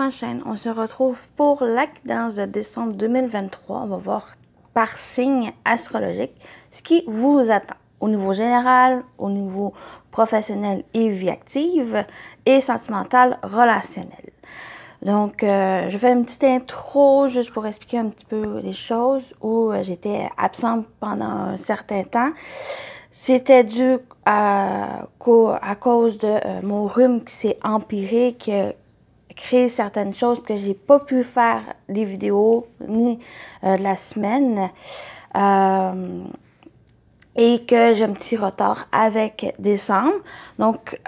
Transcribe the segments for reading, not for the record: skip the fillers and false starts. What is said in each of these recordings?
ma chaîne. On se retrouve pour la guidance de décembre 2023. On va voir par signe astrologique ce qui vous attend au niveau général, au niveau professionnel et vie active et sentimental relationnel. Donc, je fais une petite intro juste pour expliquer un petit peu les choses où j'étais absente pendant un certain temps. C'était dû à cause de mon rhume qui s'est empiré, qui a créé certaines choses que j'ai pas pu faire les vidéos ni de la semaine. Et que j'ai un petit retard avec décembre. Donc,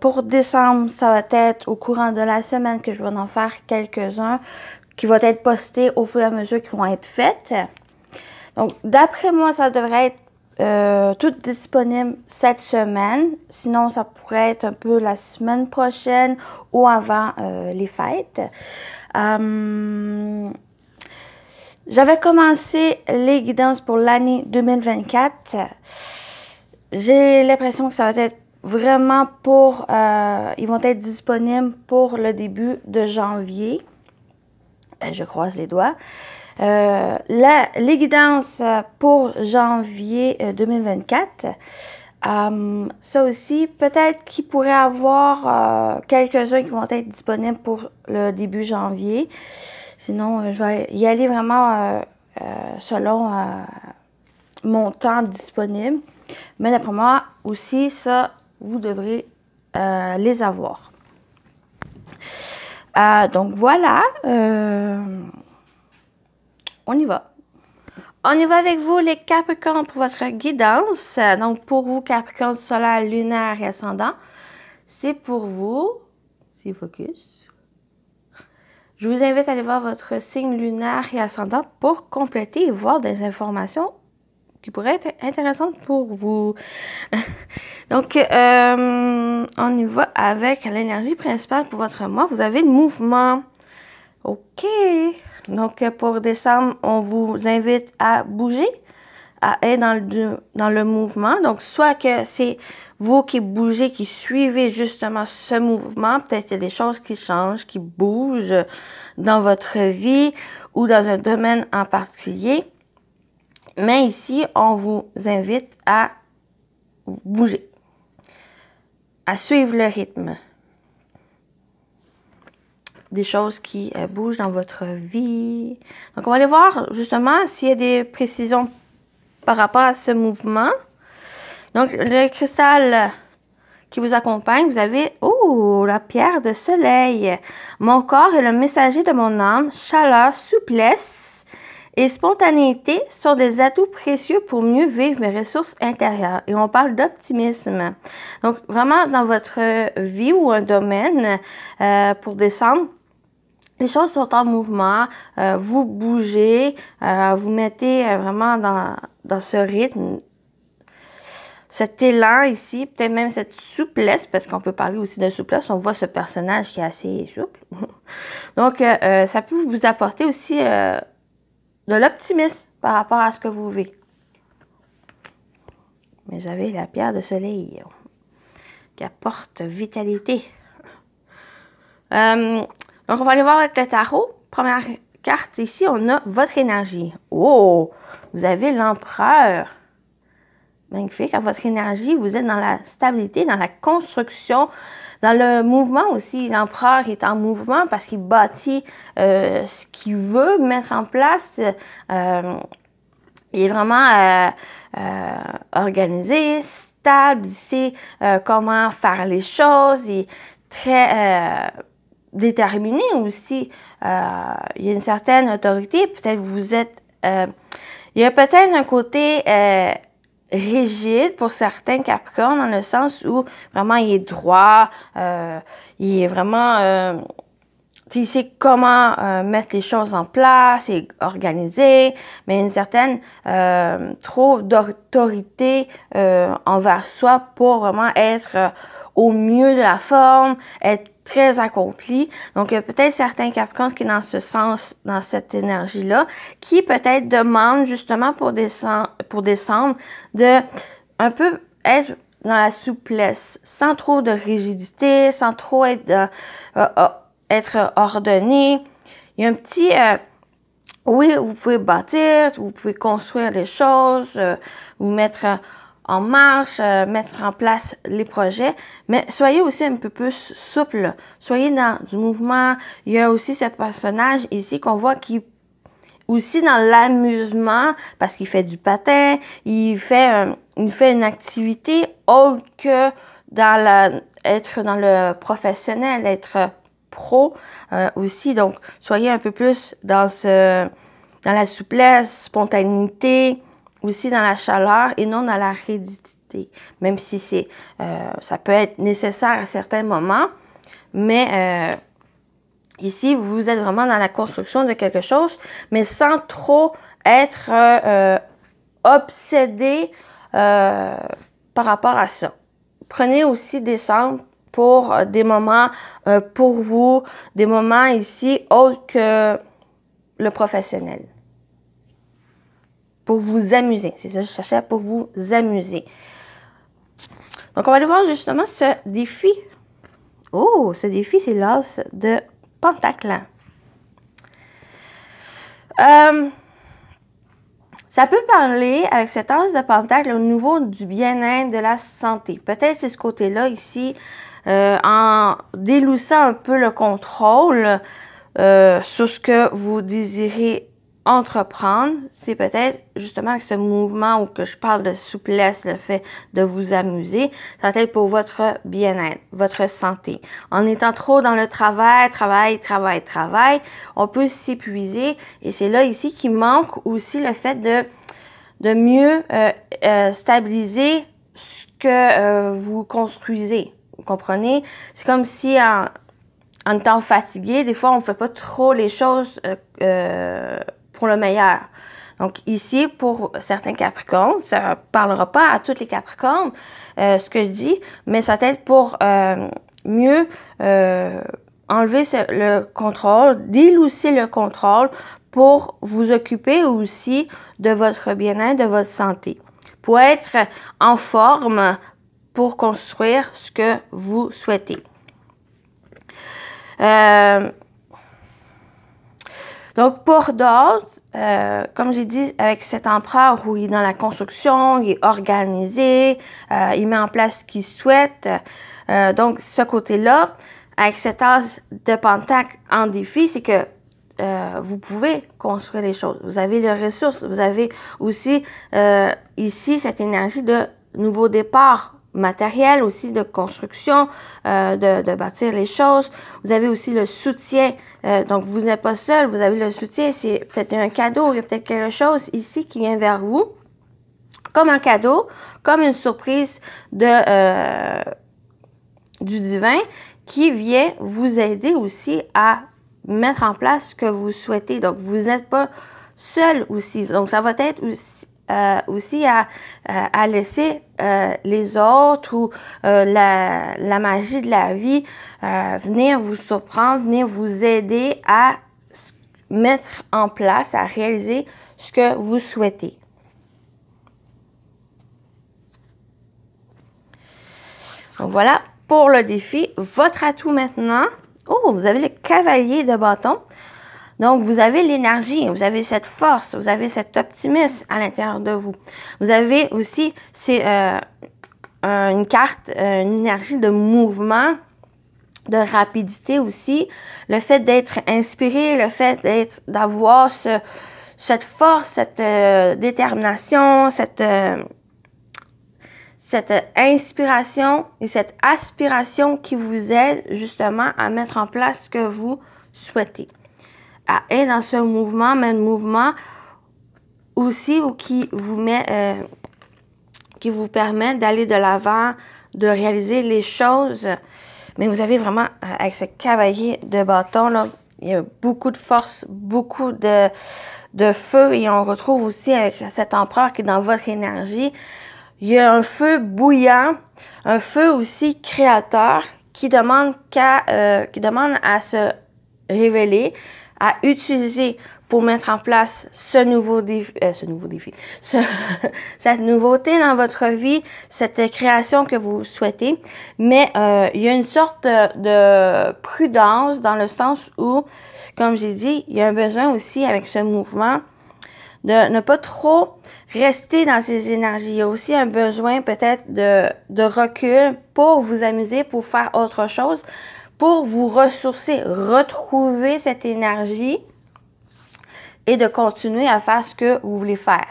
pour décembre, ça va être au courant de la semaine que je vais en faire quelques-uns qui vont être postés au fur et à mesure qu'ils vont être faits. Donc, d'après moi, ça devrait être tout disponible cette semaine. Sinon, ça pourrait être un peu la semaine prochaine ou avant les fêtes. J'avais commencé les guidances pour l'année 2024. J'ai l'impression que ça va être vraiment pour... ils vont être disponibles pour le début de janvier. Je croise les doigts. Les guidances pour janvier 2024, ça aussi, peut-être qu'il pourrait y avoir quelques-uns qui vont être disponibles pour le début janvier. Sinon, je vais y aller vraiment selon mon temps disponible. Mais d'après moi aussi, ça, vous devrez les avoir. Donc voilà, on y va. On y va avec vous, les Capricornes, pour votre guidance. Donc, pour vous, Capricorne, solaire, lunaire et ascendant, c'est pour vous. C'est focus. Je vous invite à aller voir votre signe lunaire et ascendant pour compléter et voir des informations qui pourraient être intéressantes pour vous. Donc, on y va avec l'énergie principale pour votre mois. Vous avez le mouvement. OK. Donc, pour décembre, on vous invite à bouger, à être dans le mouvement. Donc, soit que c'est vous qui bougez, qui suivez justement ce mouvement, peut-être qu'il y a des choses qui changent, qui bougent dans votre vie ou dans un domaine en particulier. Mais ici, on vous invite à bouger, à suivre le rythme. Des choses qui bougent dans votre vie. Donc, on va aller voir justement s'il y a des précisions par rapport à ce mouvement. Donc, le cristal qui vous accompagne, vous avez, la pierre de soleil. Mon corps est le messager de mon âme. Chaleur, souplesse et spontanéité sont des atouts précieux pour mieux vivre mes ressources intérieures. Et on parle d'optimisme. Donc, vraiment, dans votre vie ou un domaine, pour décembre, les choses sont en mouvement, vous bougez, vous mettez vraiment dans ce rythme, cet élan ici, peut-être même cette souplesse, parce qu'on peut parler aussi de souplesse, on voit ce personnage qui est assez souple. Donc, ça peut vous apporter aussi de l'optimisme par rapport à ce que vous vivez. Mais j'avais la pierre de soleil qui apporte vitalité. Donc, on va aller voir avec le tarot. Première carte, ici, on a votre énergie. Oh! Vous avez l'empereur. Magnifique. À votre énergie, vous êtes dans la stabilité, dans la construction, dans le mouvement aussi. L'empereur est en mouvement parce qu'il bâtit ce qu'il veut mettre en place. Il est vraiment organisé, stable. Il sait comment faire les choses. Il est très... déterminé aussi. Il y a une certaine autorité. Peut-être vous êtes... il y a peut-être un côté rigide pour certains Capricornes, dans le sens où vraiment il est droit, il est vraiment... il sait comment mettre les choses en place, et organisé, mais une certaine trop d'autorité envers soi pour vraiment être au mieux de la forme, être très accompli. Donc, peut-être certains Capricornes qui sont dans ce sens, dans cette énergie-là, qui peut-être demandent justement pour décembre de un peu être dans la souplesse, sans trop de rigidité, sans trop être être ordonné. Il y a un petit... oui, vous pouvez bâtir, vous pouvez construire des choses, vous mettre en marche, mettre en place les projets, mais soyez aussi un peu plus souple. Soyez dans du mouvement. Il y a aussi ce personnage ici qu'on voit qui aussi dans l'amusement, parce qu'il fait du patin, il fait une activité autre que être dans le professionnel, être pro aussi. Donc, soyez un peu plus dans la souplesse, spontanéité, aussi dans la chaleur et non dans la rigidité. Même si ça peut être nécessaire à certains moments, mais ici, vous êtes vraiment dans la construction de quelque chose, mais sans trop être obsédé par rapport à ça. Prenez aussi des centres pour des moments pour vous, des moments ici autres que le professionnel. Pour vous amuser. C'est ça que je cherchais, pour vous amuser. Donc, on va aller voir justement ce défi. Oh, ce défi, c'est l'as de Pentacle. Ça peut parler avec cet as de Pentacle au niveau du bien-être, de la santé. Peut-être c'est ce côté-là ici, en déloussant un peu le contrôle sur ce que vous désirez entreprendre. C'est peut-être justement avec ce mouvement où que je parle de souplesse, le fait de vous amuser, ça va être pour votre bien-être, votre santé. En étant trop dans le travail, on peut s'épuiser et c'est là ici qu'il manque aussi le fait de mieux stabiliser ce que vous construisez. Vous comprenez? C'est comme si en étant fatigué, des fois, on ne fait pas trop les choses pour le meilleur. Donc ici, pour certains Capricornes, ça ne parlera pas à tous les Capricornes, ce que je dis, mais ça va être pour mieux enlever le contrôle, délousser le contrôle pour vous occuper aussi de votre bien-être, de votre santé. Pour être en forme pour construire ce que vous souhaitez. Donc, pour d'autres, comme j'ai dit, avec cet empereur où il est dans la construction, il est organisé, il met en place ce qu'il souhaite. Donc, ce côté-là, avec cet as de Pentacle en défi, c'est que vous pouvez construire les choses. Vous avez les ressources. Vous avez aussi ici cette énergie de nouveau départ matériel, aussi de construction, de bâtir les choses. Vous avez aussi le soutien. Donc, vous n'êtes pas seul. Vous avez le soutien. C'est peut-être un cadeau. Il y a peut-être quelque chose ici qui vient vers vous. Comme un cadeau, comme une surprise du divin qui vient vous aider aussi à mettre en place ce que vous souhaitez. Donc, vous n'êtes pas seul aussi. Donc, ça va être aussi à laisser les autres ou la magie de la vie venir vous surprendre, venir vous aider à mettre en place, à réaliser ce que vous souhaitez. Donc, voilà pour le défi. Votre atout maintenant. Oh, vous avez le cavalier de bâton. Donc, vous avez l'énergie, vous avez cette force, vous avez cet optimisme à l'intérieur de vous. Vous avez aussi une carte, une énergie de mouvement, de rapidité aussi. Le fait d'être inspiré, le fait d'avoir cette force, cette détermination, cette inspiration et cette aspiration qui vous aide justement à mettre en place ce que vous souhaitez. Et dans ce mouvement, même mouvement aussi qui vous permet d'aller de l'avant, de réaliser les choses. Mais vous avez vraiment, avec ce cavalier de bâton, là, il y a beaucoup de force, beaucoup de feu. Et on retrouve aussi avec cet empereur qui est dans votre énergie. Il y a un feu bouillant, un feu aussi créateur qui demande à se révéler, à utiliser pour mettre en place cette nouveauté dans votre vie, cette création que vous souhaitez. Mais il y a une sorte de prudence dans le sens où, comme j'ai dit, il y a un besoin aussi avec ce mouvement de ne pas trop rester dans ces énergies. Il y a aussi un besoin peut-être de recul pour vous amuser, pour faire autre chose, pour vous ressourcer, retrouver cette énergie et de continuer à faire ce que vous voulez faire.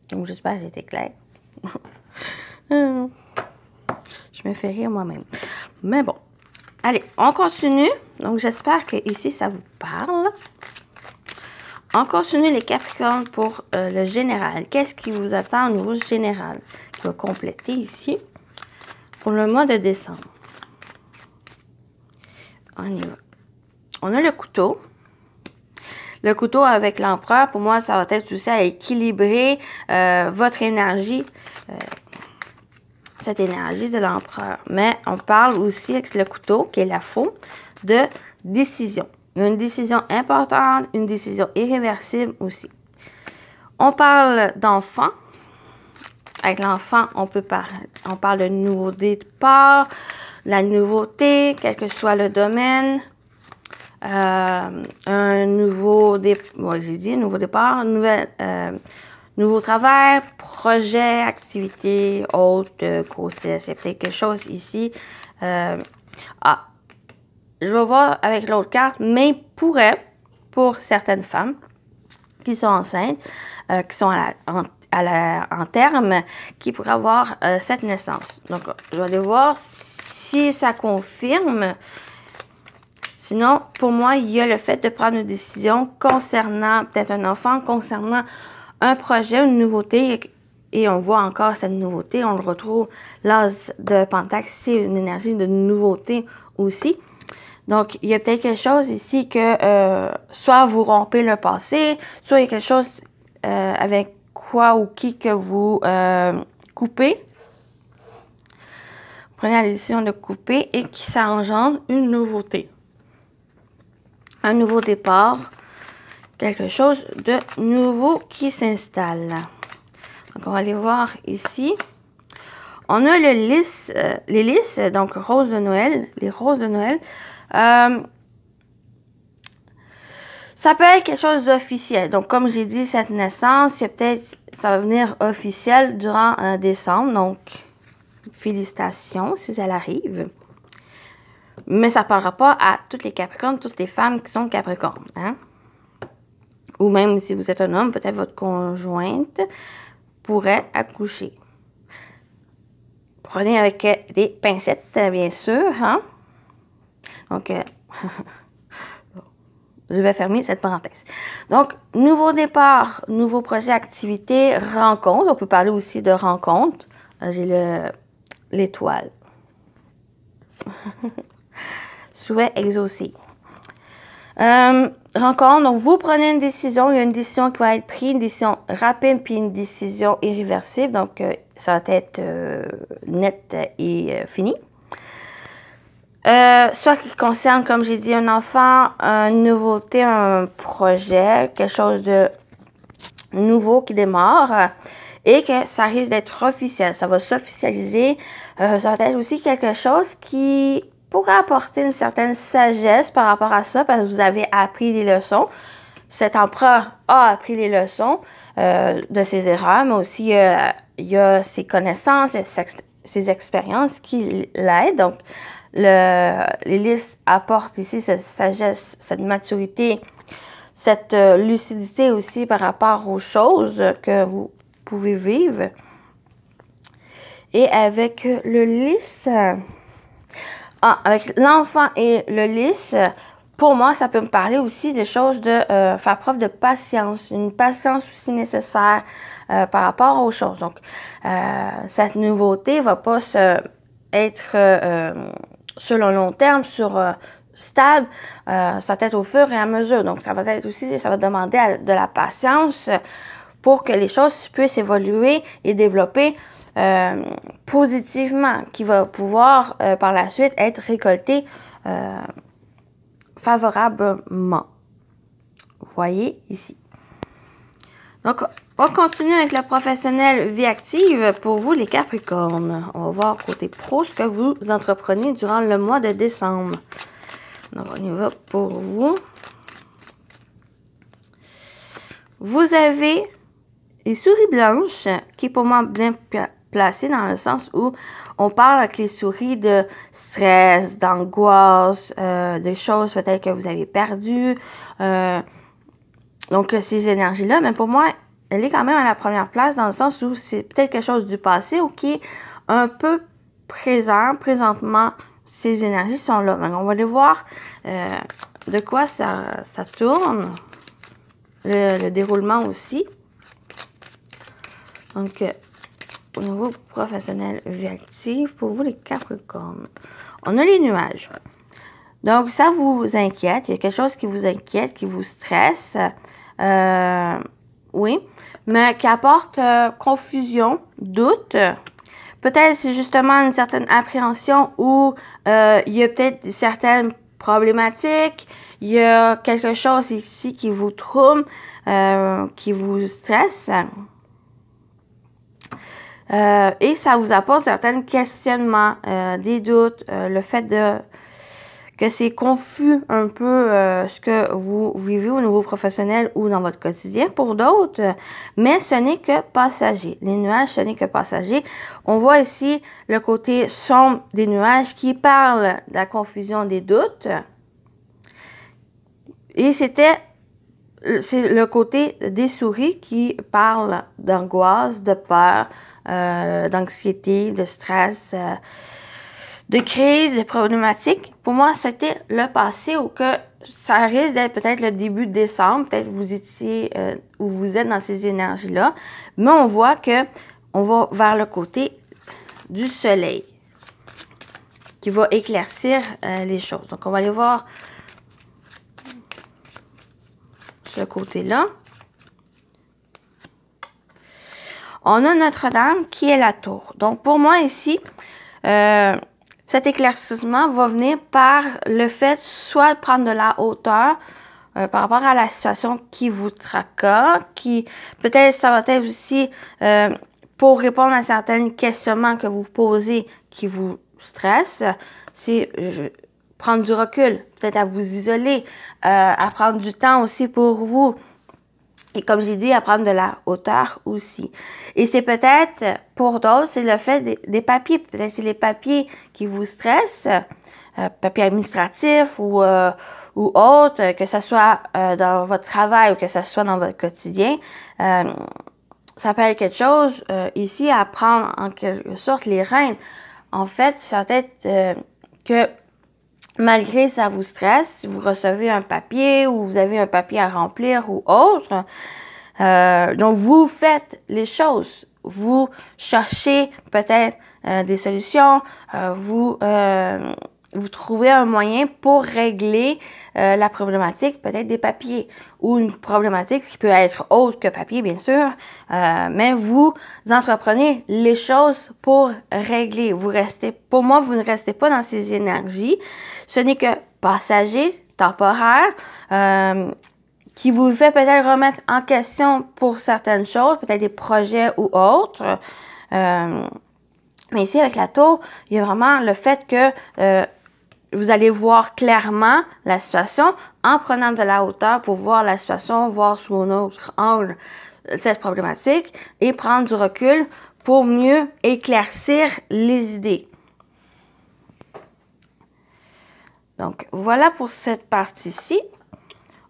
Donc, j'espère que j'ai été claire. Je me fais rire moi-même. Mais bon. Allez, on continue. Donc, j'espère que ici ça vous parle. On continue les Capricornes pour le général. Qu'est-ce qui vous attend au niveau général? Qui va compléter ici pour le mois de décembre. On y va. On a le couteau. Le couteau avec l'empereur, pour moi, ça va être aussi à équilibrer votre énergie. Cette énergie de l'empereur. Mais on parle aussi avec le couteau, qui est la faux, de décision. Il y a une décision importante, une décision irréversible aussi. On parle d'enfant. Avec l'enfant, on parle de nouveau départ, la nouveauté, quel que soit le domaine. Un nouveau départ, nouveau travail, projet, activité, autre, grossesse. Il y a peut-être quelque chose ici. Je vais voir avec l'autre carte, mais pourrait, pour certaines femmes qui sont enceintes, qui sont en terme, qui pourraient avoir cette naissance. Donc, je vais aller voir si ça confirme. Sinon, pour moi, il y a le fait de prendre une décision concernant peut-être un enfant, concernant un projet, une nouveauté. Et on voit encore cette nouveauté. On le retrouve, l'as de Pentacle, c'est une énergie de nouveauté aussi. Donc, il y a peut-être quelque chose ici que soit vous rompez le passé, soit il y a quelque chose avec quoi ou qui que vous coupez. Prenez la décision de couper et qui ça engendre une nouveauté. Un nouveau départ, quelque chose de nouveau qui s'installe. Donc, on va aller voir ici. On a le lys, les lys, donc roses de Noël, les roses de Noël. Ça peut être quelque chose d'officiel. Donc, comme j'ai dit, cette naissance, ça va venir officiel durant décembre. Donc, félicitations si ça arrive. Mais ça ne parlera pas à toutes les Capricornes, toutes les femmes qui sont Capricornes. Hein? Ou même si vous êtes un homme, peut-être votre conjointe pourrait accoucher. Prenez avec des pincettes, bien sûr. Hein? Donc, je vais fermer cette parenthèse. Donc, nouveau départ, nouveau projet, activité, rencontre. On peut parler aussi de rencontre. J'ai l'étoile. Souhait exaucé. Rencontre, donc vous prenez une décision. Il y a une décision qui va être prise, une décision rapide, puis une décision irréversible. Donc, ça va être net et fini. Soit qui concerne, comme j'ai dit, un enfant, une nouveauté, un projet, quelque chose de nouveau qui démarre et que ça risque d'être officiel. Ça va s'officialiser. Ça va être aussi quelque chose qui pourrait apporter une certaine sagesse par rapport à ça parce que vous avez appris les leçons. Cet empereur a appris les leçons de ses erreurs, mais aussi il y a ses connaissances, ses expériences qui l'aident. Donc, les listes apportent ici cette sagesse, cette maturité, cette lucidité aussi par rapport aux choses que vous pouvez vivre. Et avec le lys, avec l'enfant et le lys, pour moi, ça peut me parler aussi de choses de faire preuve de patience, une patience aussi nécessaire par rapport aux choses. Donc, cette nouveauté ne va pas être sur le long terme, stable, ça va être au fur et à mesure. Donc, ça va être aussi, ça va demander de la patience pour que les choses puissent évoluer et développer positivement, qui va pouvoir par la suite être récolté favorablement. voyez ici. Donc, on va continuer avec le professionnel vie active pour vous, les Capricornes. On va voir côté pro ce que vous entreprenez durant le mois de décembre. Donc, on y va pour vous. Vous avez les souris blanches, qui est pour moi bien placée dans le sens où on parle avec les souris de stress, d'angoisse, de choses peut-être que vous avez perdues. Donc, ces énergies-là, mais pour moi, elle est quand même à la première place dans le sens où c'est peut-être quelque chose du passé ou qui est un peu présent. Présentement, ces énergies sont là. Donc, on va aller voir de quoi ça tourne. Le déroulement aussi. Donc, au niveau professionnel vie active, pour vous, les Capricornes, on a les nuages. Donc, ça vous inquiète. Il y a quelque chose qui vous inquiète, qui vous stresse. Oui, mais qui apporte confusion, doute. Peut-être c'est justement une certaine appréhension où il y a peut-être certaines problématiques. Il y a quelque chose ici qui vous trouble, qui vous stresse. Et ça vous apporte certains questionnements, des doutes, le fait que c'est confus un peu ce que vous vivez au niveau professionnel ou dans votre quotidien pour d'autres, mais ce n'est que passager. Les nuages, ce n'est que passager. On voit ici le côté sombre des nuages qui parle de la confusion des doutes. Et c'est le côté des souris qui parle d'angoisse, de peur, d'anxiété, de stress, de crise, de problématiques. Pour moi, c'était le passé ou que ça risque d'être peut-être le début de décembre. Peut-être vous étiez ou vous êtes dans ces énergies-là. Mais on voit que on va vers le côté du soleil qui va éclaircir les choses. Donc, on va aller voir ce côté-là. On a Notre-Dame qui est la tour. Donc, pour moi ici, cet éclaircissement va venir par le fait soit de prendre de la hauteur par rapport à la situation qui vous tracasse, qui peut-être ça va être aussi pour répondre à certains questionnements que vous posez qui vous stressent. C'est prendre du recul, peut-être à vous isoler, à prendre du temps aussi pour vous. Et comme j'ai dit, à prendre de la hauteur aussi. Et c'est peut-être, pour d'autres, c'est le fait des papiers. Peut-être c'est les papiers qui vous stressent, papiers administratifs ou autres, que ce soit dans votre travail ou que ce soit dans votre quotidien. Ça peut être quelque chose ici à prendre en quelque sorte les rênes. En fait, ça peut être que malgré ça vous stresse, si vous recevez un papier ou vous avez un papier à remplir ou autre, donc vous faites les choses. Vous cherchez peut-être des solutions, vous trouvez un moyen pour régler la problématique, peut-être des papiers, ou une problématique qui peut être autre que papier, bien sûr, mais vous entreprenez les choses pour régler. Pour moi, vous ne restez pas dans ces énergies. Ce n'est que passager, temporaire, qui vous fait peut-être remettre en question pour certaines choses, peut-être des projets ou autres. Mais ici, avec la tour, il y a vraiment le fait que vous allez voir clairement la situation en prenant de la hauteur pour voir la situation, voir sous un autre angle cette problématique et prendre du recul pour mieux éclaircir les idées. Donc, voilà pour cette partie-ci.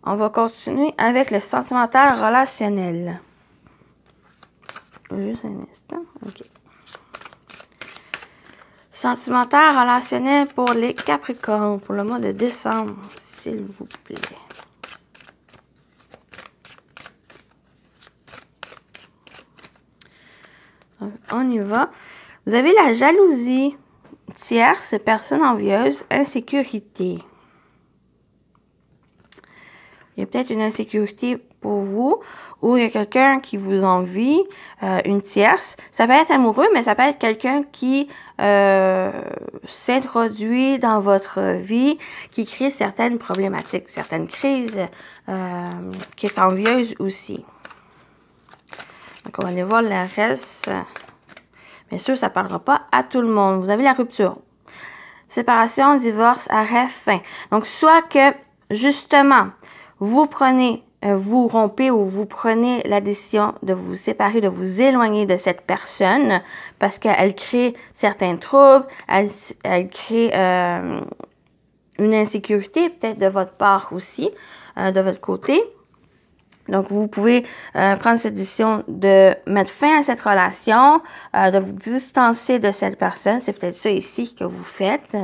On va continuer avec le sentimental relationnel. Juste un instant. OK. Sentimental relationnel pour les Capricornes pour le mois de décembre, s'il vous plaît. Donc, on y va. Vous avez la jalousie, tierce, personne envieuse, insécurité. Il y a peut-être une insécurité pour vous ou il y a quelqu'un qui vous envie, une tierce. Ça peut être amoureux, mais ça peut être quelqu'un qui s'introduit dans votre vie, qui crée certaines problématiques, certaines crises, qui est envieuse aussi. Donc, on va aller voir le reste. Bien sûr, ça ne parlera pas à tout le monde. Vous avez la rupture. Séparation, divorce, arrêt, fin. Donc, soit que, justement, vous rompez ou vous prenez la décision de vous séparer, de vous éloigner de cette personne parce qu'elle crée certains troubles, elle crée une insécurité peut-être de votre part aussi, de votre côté. Donc, vous pouvez prendre cette décision de mettre fin à cette relation, de vous distancer de cette personne. C'est peut-être ça ici que vous faites.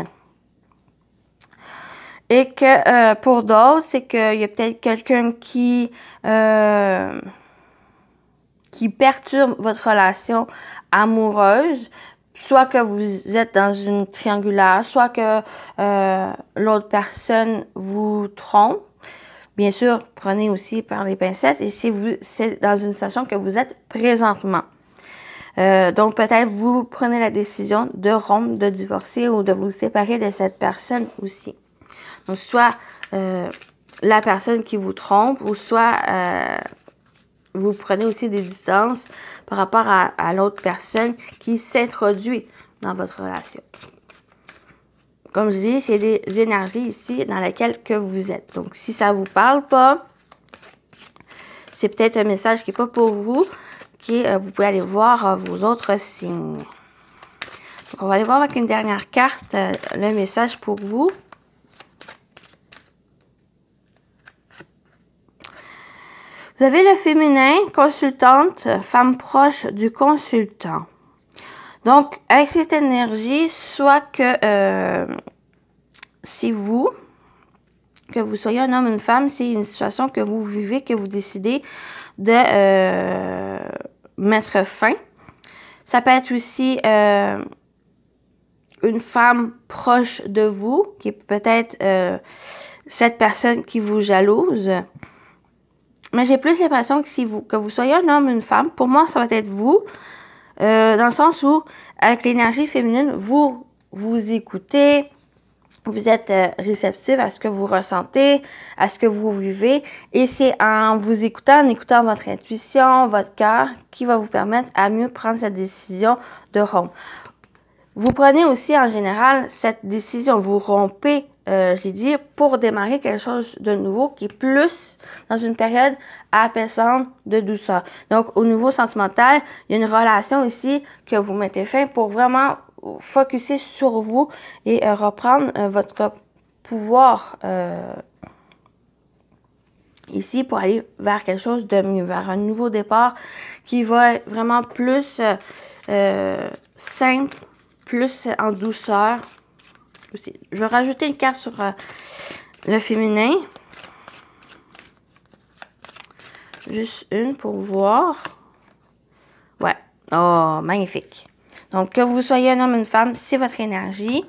Et que pour d'autres, c'est qu'il y a peut-être quelqu'un qui perturbe votre relation amoureuse. Soit que vous êtes dans une triangulaire, soit que l'autre personne vous trompe. Bien sûr, prenez aussi par les pincettes et c'est dans une situation que vous êtes présentement. Donc, peut-être vous prenez la décision de rompre, de divorcer ou de vous séparer de cette personne aussi. Donc, soit la personne qui vous trompe ou soit vous prenez aussi des distances par rapport à l'autre personne qui s'introduit dans votre relation. Comme je dis, c'est des énergies ici dans lesquelles que vous êtes. Donc, si ça ne vous parle pas, c'est peut-être un message qui n'est pas pour vous, vous pouvez aller voir vos autres signes. Donc, on va aller voir avec une dernière carte le message pour vous. Vous avez le féminin, consultante, femme proche du consultant. Donc, avec cette énergie, soit que que vous soyez un homme ou une femme, c'est une situation que vous vivez, que vous décidez de mettre fin. Ça peut être aussi une femme proche de vous, qui est peut-être cette personne qui vous jalouse. Mais j'ai plus l'impression que vous soyez un homme ou une femme, pour moi, ça va être vous. Dans le sens où, avec l'énergie féminine, vous écoutez, vous êtes réceptif à ce que vous ressentez, à ce que vous vivez. Et c'est en vous écoutant, en écoutant votre intuition, votre cœur, qui va vous permettre à mieux prendre cette décision de rompre. Vous prenez aussi en général cette décision, vous rompez, j'ai dit, pour démarrer quelque chose de nouveau qui est plus dans une période apaisante de douceur. Donc, au niveau sentimental, il y a une relation ici que vous mettez fin pour vraiment focuser sur vous et reprendre votre pouvoir ici pour aller vers quelque chose de mieux, vers un nouveau départ qui va être vraiment plus simple, plus en douceur. Je vais rajouter une carte sur le féminin. Juste une pour voir. Ouais. Oh, magnifique. Donc, que vous soyez un homme ou une femme, c'est votre énergie.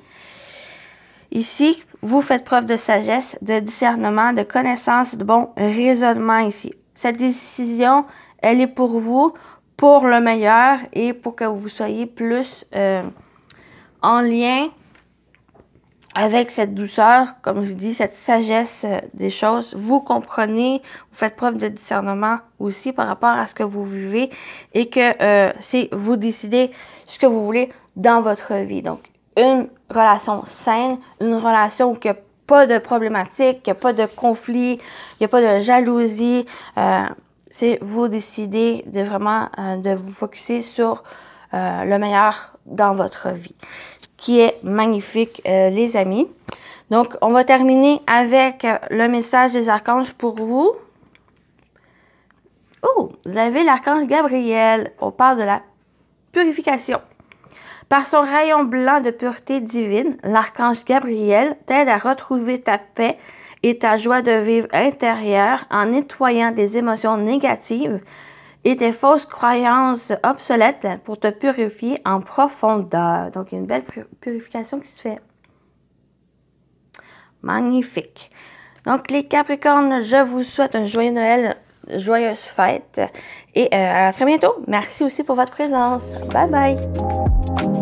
Ici, vous faites preuve de sagesse, de discernement, de connaissance, de bon raisonnement ici. Cette décision, elle est pour vous, pour le meilleur et pour que vous soyez plus en lien avec cette douceur, comme je dis, cette sagesse des choses. Vous comprenez, vous faites preuve de discernement aussi par rapport à ce que vous vivez et que vous décidez ce que vous voulez dans votre vie. Donc, une relation saine, une relation où il n'y a pas de problématique, il n'y a pas de conflit, il n'y a pas de jalousie. C'est vous décidez de vraiment de vous focusser sur le meilleur dans votre vie, qui est magnifique, les amis. Donc, on va terminer avec le message des archanges pour vous. Oh, vous avez l'archange Gabriel. On parle de la purification. Par son rayon blanc de pureté divine, l'archange Gabriel t'aide à retrouver ta paix et ta joie de vivre intérieure en nettoyant des émotions négatives et tes fausses croyances obsolètes pour te purifier en profondeur. Donc, il y a une belle purification qui se fait. Magnifique. Donc, les Capricornes, je vous souhaite un joyeux Noël joyeuses fêtes et à très bientôt. Merci aussi pour votre présence. Bye bye!